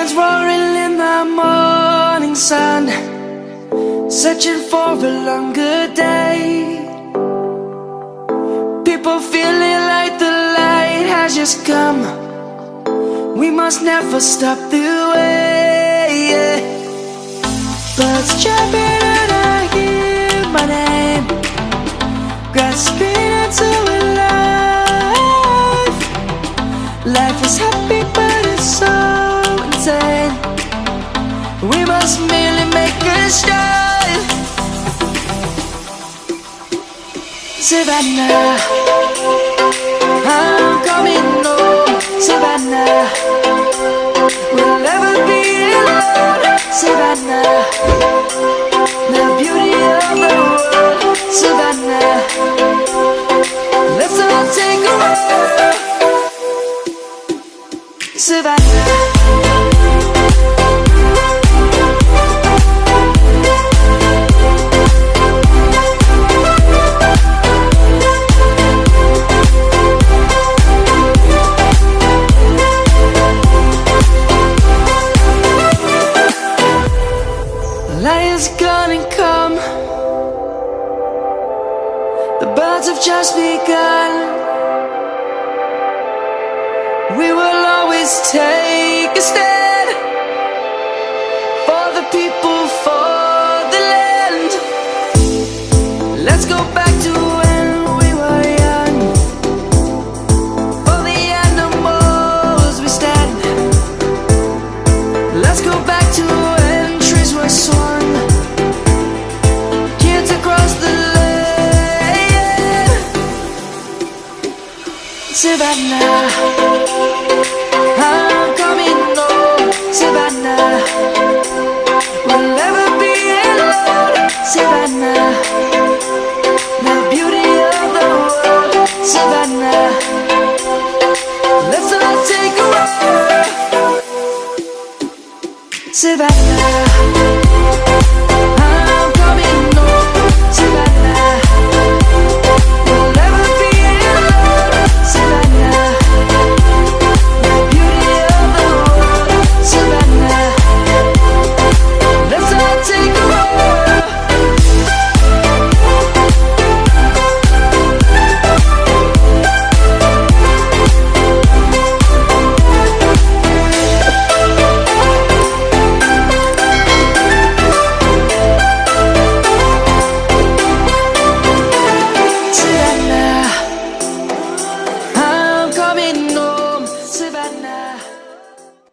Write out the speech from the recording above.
lions roaring in the morning sun, searching for a longer day. People feeling like the light has just come. We must never stop the way. Birds chirping and I hear my name, grasping into a life. Life is happy but it's so insane. We must merely make a start. Savannah, I'm coming home. Savannah, we'll never be alone. Savannah, the beauty of the world. Savannah, let's all take a walk. Savannah. Lion's gonna come. The birds have just begun. We will always take a stand for the people, for the land. Let's go back to when we were young. For the animals we stand. Let's go back to when trees were swung, kids across the land. Savannah, I'm coming home. Savannah, we'll never be alone. Savannah, the beauty of the world. Savannah, let's all take a walk. Savannah.